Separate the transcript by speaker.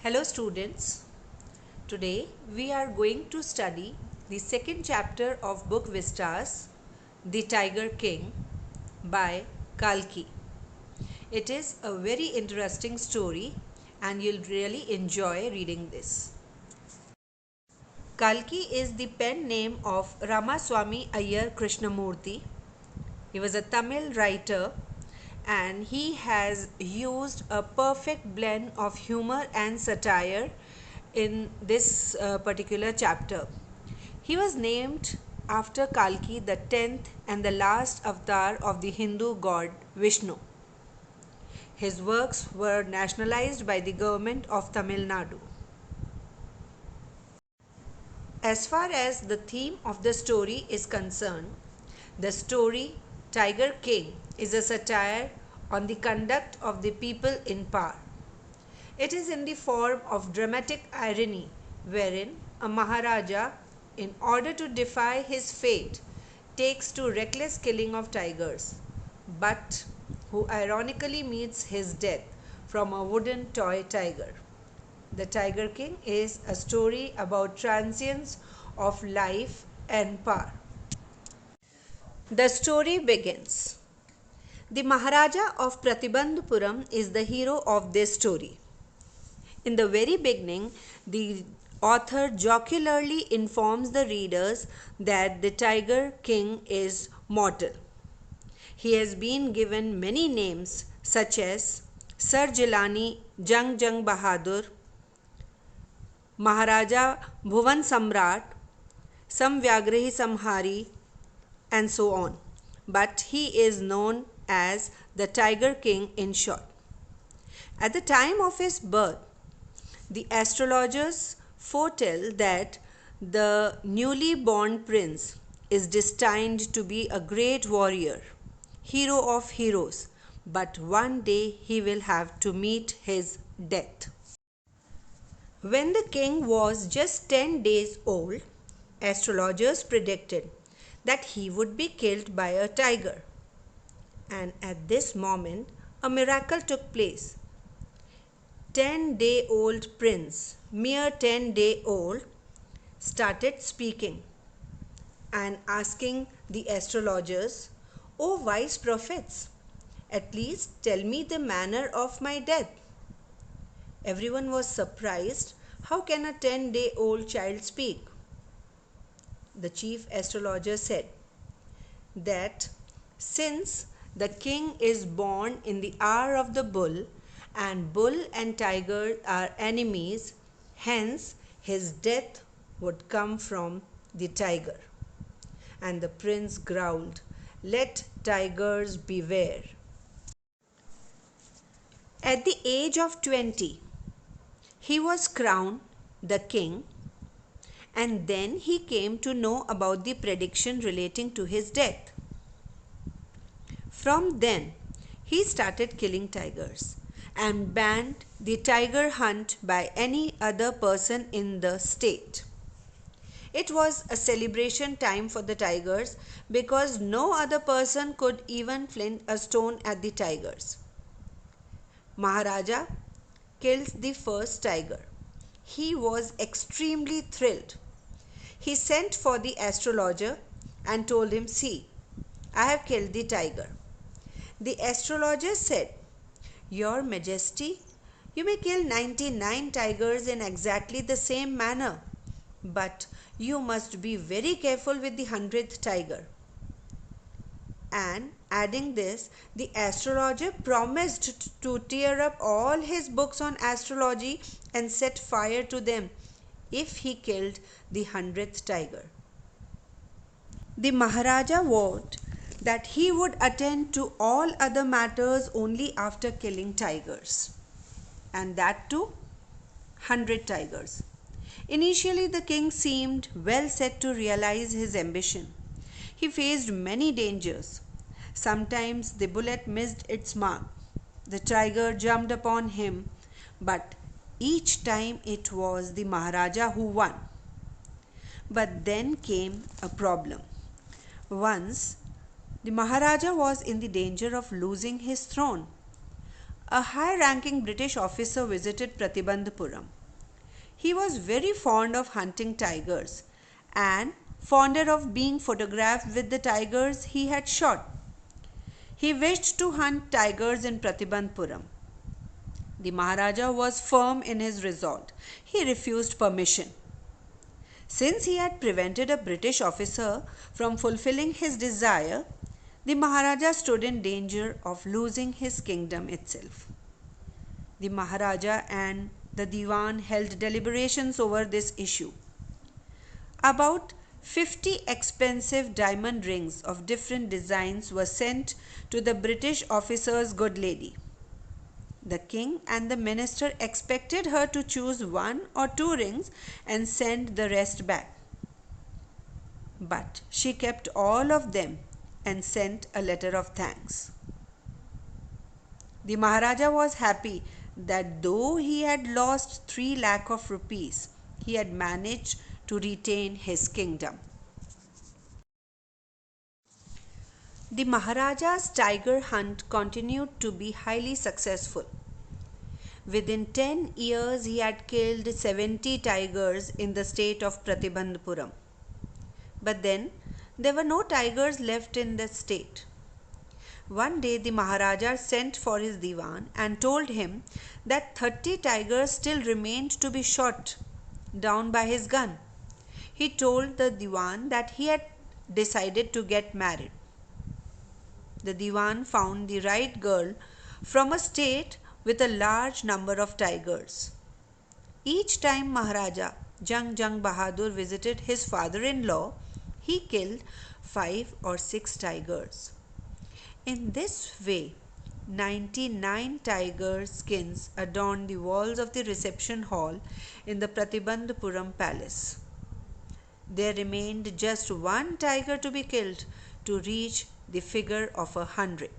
Speaker 1: Hello students, today we are going to study the second chapter of book Vistas, The Tiger King by Kalki. It is a very interesting story and you'll really enjoy reading this. Kalki is the pen name of Ramaswamy Iyer Krishnamurthy. He was a Tamil writer and he has used a perfect blend of humor and satire in this particular chapter. He was named after Kalki, the 10th and the last avatar of the Hindu god Vishnu. His works were nationalized by the government of Tamil Nadu. As far as the theme of the story is concerned, the story Tiger King is a satire on the conduct of the people in power. It is in the form of dramatic irony wherein a Maharaja, in order to defy his fate, takes to reckless killing of tigers, but who ironically meets his death from a wooden toy tiger. The Tiger King is a story about transience of life and power. The story begins. The Maharaja of Pratibandhupuram is the hero of this story. In the very beginning, the author jocularly informs the readers that the Tiger King is mortal. He has been given many names such as Sir Jilani Jung Jung Bahadur, Maharaja Bhuvan Samrat, Samvyagrahi Samhari, and so on. But he is known as the Tiger King in short. At the time of his birth, the astrologers foretell that the newly born prince is destined to be a great warrior, hero of heroes, but one day he will have to meet his death. When the king was just 10 days old, astrologers predicted that he would be killed by a tiger. And at this moment, a miracle took place. 10-day-old prince, mere 10-day-old, started speaking and asking the astrologers, "O wise prophets, at least tell me the manner of my death." Everyone was surprised. How can a 10-day-old child speak? The chief astrologer said that since the king is born in the hour of the bull, and bull and tiger are enemies, hence his death would come from the tiger. And the prince growled, "Let tigers beware." At the age of 20, he was crowned the king, and then he came to know about the prediction relating to his death. From then, he started killing tigers and banned the tiger hunt by any other person in the state. It was a celebration time for the tigers because no other person could even fling a stone at the tigers. Maharaja killed the first tiger. He was extremely thrilled. He sent for the astrologer and told him, "See, I have killed the tiger." The astrologer said, "Your Majesty, you may kill 99 tigers in exactly the same manner, but you must be very careful with the 100th tiger." And adding this, the astrologer promised to tear up all his books on astrology and set fire to them if he killed the 100th tiger. The Maharaja vowed that he would attend to all other matters only after killing tigers, and that too 100 tigers. Initially, the king seemed well set to realize his ambition. He faced many dangers. Sometimes the bullet missed its mark. The tiger jumped upon him, but each time it was the Maharaja who won. But then came a problem. Once, the Maharaja was in the danger of losing his throne. A high-ranking British officer visited Pratibandhupuram. He was very fond of hunting tigers and fonder of being photographed with the tigers he had shot. He wished to hunt tigers in Pratibandhuram. The Maharaja was firm in his resolve. He refused permission. Since he had prevented a British officer from fulfilling his desire, the Maharaja stood in danger of losing his kingdom itself. The Maharaja and the Diwan held deliberations over this issue. About 50 expensive diamond rings of different designs were sent to the British officer's good lady. The king and the minister expected her to choose one or two rings and send the rest back. But she kept all of them and sent a letter of thanks. The Maharaja was happy that though he had lost 3 lakh of rupees, he had managed to retain his kingdom. The Maharaja's tiger hunt continued to be highly successful. Within 10 years, he had killed 70 tigers in the state of Pratibandhuram. But then, there were no tigers left in the state. One day, the Maharaja sent for his Diwan and told him that 30 tigers still remained to be shot down by his gun. He told the Diwan that he had decided to get married. The Diwan found the right girl from a state with a large number of tigers. Each time Maharaja Jang Bahadur visited his father-in-law, he killed 5 or 6 tigers. In this way, 99 tiger skins adorned the walls of the reception hall in the Pratibandhuram palace. There remained just one tiger to be killed to reach the figure of 100.